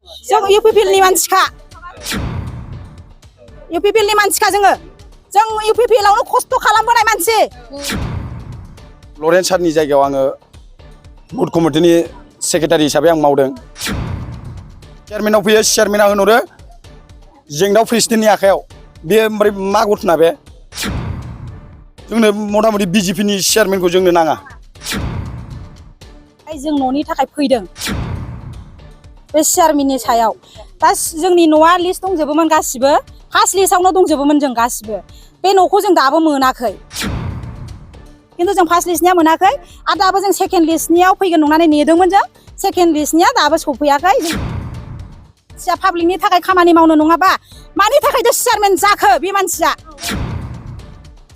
जों इउपिपिएलनि मानसिखा इउपिपिएलनि मानसिखा जों इउपिपिएलआवनो खस्थ' खालामबोनाय मानसि। लरेन्स सारनि जायगायाव आङो बुथ कमिटिनि सेक्रेटारि हिसाबै आं मावदों। चेयारमेनाव फैयो, चेयारमेना होनहरो जेंनाव प्रेसिडेन्टनि आखायाव। बे ओमफ्राय मा घटना बे? जोंनो मथा मथि बिजेपिनि चेयारमेनखौ जोंनो नाङा। जों न'नि थाखाय फैदों बे चेयारमेननि सायाव। दा जोंनि न'आ लिस्ट दंजोबोमोन गासिबो, फार्स्ट लिस्टआवनो दंजोबोमोन जों गासिबो। बे न'खौ जों दाबो मोनाखै, खिन्थु जों फार्स्ट लिस्टनिया मोनाखै आरो दाबो जों सेकेन्ड लिस्टनियाव फैगोन नंनानै नेदोंमोन जों। सेकेन्ड लिस्टनिया दाबो सफैयाखै। मानसिया पाब्लिकनि थाखाय खामानि मावनो नङाबा मानि थाखायथ' चेयारमेन जाखो बे मानसिया?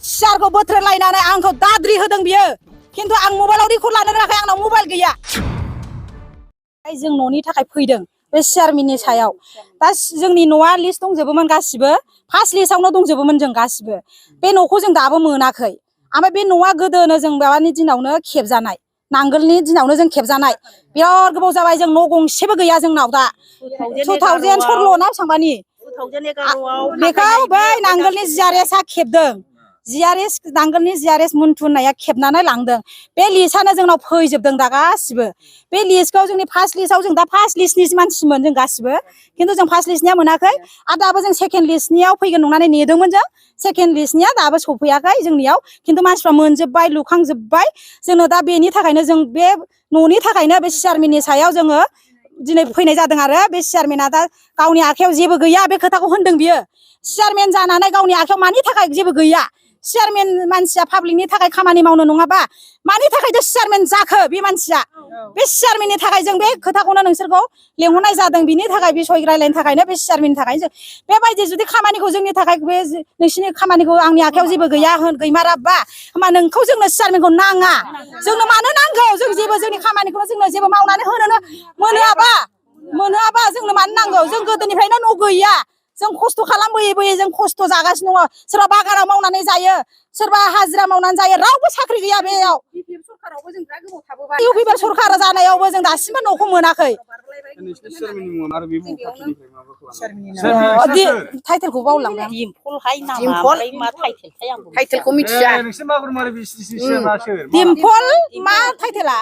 सियारखौ बोथ्रोदलायनानै आंखौ दाद्रि होदों बियो, खिन्थु आं मबाइलाव रेकर्ड लानो रोङाखै, आंनाव मबाइल गैया। जों न'नि थाखाय फैदों बे चेयारमेननि सायाव। दा जोंनि न'आ लिस्ट दंजोबोमोन गासिबो, फार्स्ट लिस्टआवनो दंजोबोमोन जों गासिबो। बे न'खौ जों दाबो मोनाखै। ओमफ्राय बे न'आ गोदोनो जों माबानि दिनावनो खेबजानाय, नांगोलनि दिनावनो जों खेबजानाय। बिराद गोबाव जाबाय, जों न' गंसेबो गैया जोंनाव दा। 2016 ना बेसेबांबानि बेखौ बै नांगोलनि जिआरएसआ खेबदों। नांगोलनि जिआरएस मुन्थु होननाया खेबनानै लांदों। बे लिस्टआनो जोंनाव फैजोबदों दा गासिबो। बे लिस्टखौ जोंनि फार्स्ट लिस्टआव जों दा फार्स्ट लिस्टनि मानसिमोन जों गासिबो, खिन्थु जों फार्स्ट लिस्टनिया मोनाखै आरो दाबो जों सेकेन्ड लिस्टनियाव फैगोन नंनानै नेदोंमोन जों। सेकेन्ड लिस्टनिया दाबो सफैयाखै जोंनियाव, खिन्थु मानसिफ्रा मोनजोब्बाय, लुखांजोब्बाय। जोंनो दा बेनि थाखायनो जों बे न'नि थाखायनो बे चेयारमेननि सायाव जोङो दिनै फैनाय जादों। आरो बे चेयारमेना दा गावनि आखायाव जेबो गैया बे खोथाखौ होनदों बियो। चेयारमेन जानानै गावनि आखायाव मानि थाखाय जेबो गैया? चेयारमेन मानसिया पाब्लिकनि थाखाय खामानि मावनो नङाबा मानि थाखायथ' चेयारमेन जाखो बे मानसिया? बे चेयारमेननि थाखाय जों बे खोथाखौनो नोंसोरखौ लेंहरनाय जादों। बिनि थाखाय बिसय रायलायनो थाखायनो बे चेयारमेननि थाखायनो जों बेबायदि जुदि खामानिखौ जोंनि थाखाय बे नोंसिनि खामानिखौ आंनि आखायाव जेबो गैया गैमाराबा होमबा नोंखौ जोंनो चेयारमेनखौ नाङा। जोंनो मानो नांगौ? जों जेबो जोंनि खामानिखौनो जोंनो जेबो मावनानै होनोनो मोनोआबा जोंनो मानो नांगौ? जों गोदोनिफ्रायनो न' गैया, जों खस्थ' खालामबोयै बोयै जों खस्थ' जागासिनो दङ। सोरबा बागानाव मावनानै जायो, सोरबा हाजिरा मावनानै जायो, रावबो साख्रि गैया बेयाव। इउपिपिएल सरखार जानायावबो जों दासिमबो न'खौ मोनाखै। टाइटेलखौ बावलांबाय आं। टाइटेलखौ मिथिया। दिम्पल मा टाइटेला?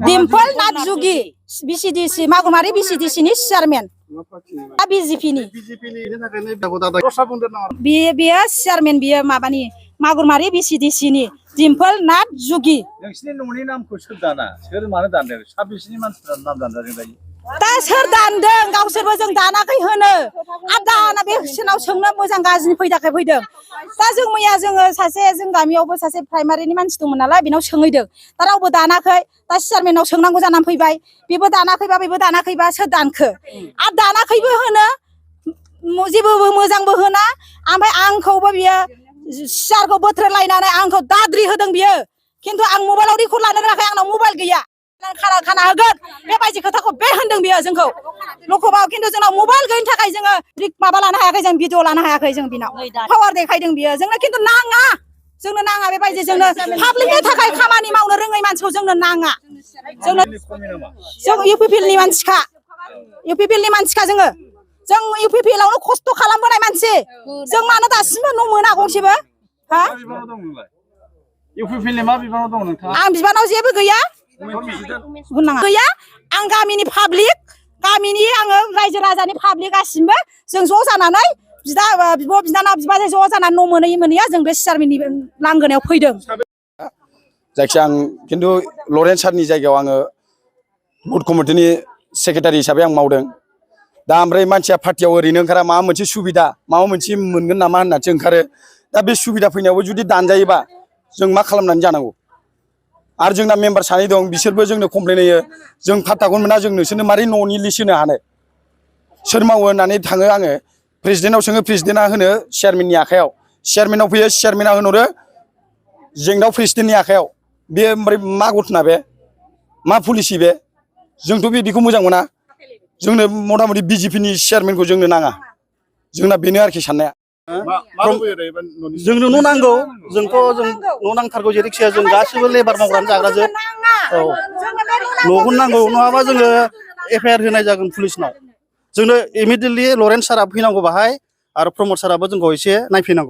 दिम्पल नाथजुगि, बिसिडिसि मागुमारि बिसिडिसिनि चेयारमेन। दा बिजेपिनि बेयो चेयारमेन, बियो माबानि मागुरमारि बिसिडिसिनि दिम्पल नाथजुगि। नोंसिनि न'नि नामखौ सोर दाना? सोर मानो दानदों? साबेसेनि मानसिफ्रा नाम दानजादों दायो? दा सोर दानदों? गावसोरबो जों दानाखै होनो। आरो दाना बे सोरनाव सोंनो मोजां गाज्रि फैदाखै फैदों। दा जों मैया जों गामियावबो सासे प्राइमारिनि मानसि दंमोन नालाय, बेनाव सोंहैदों। दा रावबो दानाखै। दा चेयारमेनाव सोंनांगौ जानानै फैबाय। बेबो दानाखैबा बेबो दानाखैबा सोर दानखो? आरो दानाखैबो होनो, जेबो मोजांबो होना। ओमफ्राय आंखौबो बियो सियारखौ बोथ्रोदलायनानै आंखौ दाद्रि होदों बियो, खिन्थु आं मबाइलाव रेकर्ड लानो रोङाखै, आंनाव मबाइल गैया। खाना होगोन बेबायदि खोथाखौ बे होनदों बियो जोंखौ लखबाव, खिन्थु जोंनाव मबाइल गैयिनि थाखाय जोङो माबा लानो हायाखै, जों भिडिअ लानो हायाखै। जों बिनाव पावार देखायदों बियो, जोंनो खिन्थु नाङा। जोंनो नाङा बेबायदि, जोंनो पाब्लिकनि थाखाय खामानि मावनो रोङै मानसिखौ जोंनो नाङा। जों इउपिपिएलनि मानसिखा जों इउपिपिएलआवनो खस्थ' खालामबोनाय मानसि। जों मानो दासिमबो न' मोना गंसेबो? हा? इउपिपिएलनि मा बिबानाव दं नोंथाङा? आं बिबानाव जेबो गैया। गैया, आं गामिनि पाब्लिक, गामिनि आङो रायजो राजानि पाब्लिक गासिबो जों ज' जानानै बिब' बिनानाव बिबाजै ज' जानानै न' मोनैया जों बे चेयारमेननि लांगोनायाव फैदों। जायखिया आं खिन्थु लरेन्स सारनि जायगायाव आङो बुथ कमिटिनि सेक्रेटारि हिसाबै आं मावदों। दा ओमफ्राय मानसिया पार्टियाव ओरैनो ओंखारा, माबा मोनसे सुबिदा माबा मोनसे मोनगोन नामा होननासो ओंखारो। दा बे सुबिदा फैनायावबो जुदि दानजायोबा जों मा खालामनानै जानांगौ? आरो जोंना मेम्बार सानै दं, बिसोरबो जोंनो कमप्लेन होयो। जों पात्ताखौनो मोना, जों नोंसोरनो मारै न'नि लिस्ट होनो हानो? सोर मावो होननानै थाङो आङो, प्रेसिडेन्टनाव सोङो, प्रेसिडेन्टआ होनो चेयारमेननि आखायाव। चेयारमेनाव फैयो, चेयारमेना होनहरो जेंनाव प्रेसिडेन्टनि आखायाव। बे ओमफ्राय मा घटना बे? मा पलिसि बे? जोंथ' बिदिखौ मोजां मोना। जोंनो मथा मथि बिजेपिनि चेयारमेनखौ जोंनो नाङा। जोंना बेनो आरोखि साननाया। जोंनो न' नांगौ, जोंथ' जों न' नांथारगौ, जेरैखि जाया जों गासिबो लेबार मावग्रानै जाग्राजोब। औ, न'खौनो नांगौ, नङाबा जोङो FIR होनाय जागोन पुलिसनाव जोंनो इमिडियेटलि लरेन्स सारा फैनांगौ बाहाय आरो प्रमद साराबो जोंखौ एसे नायफैनांगौ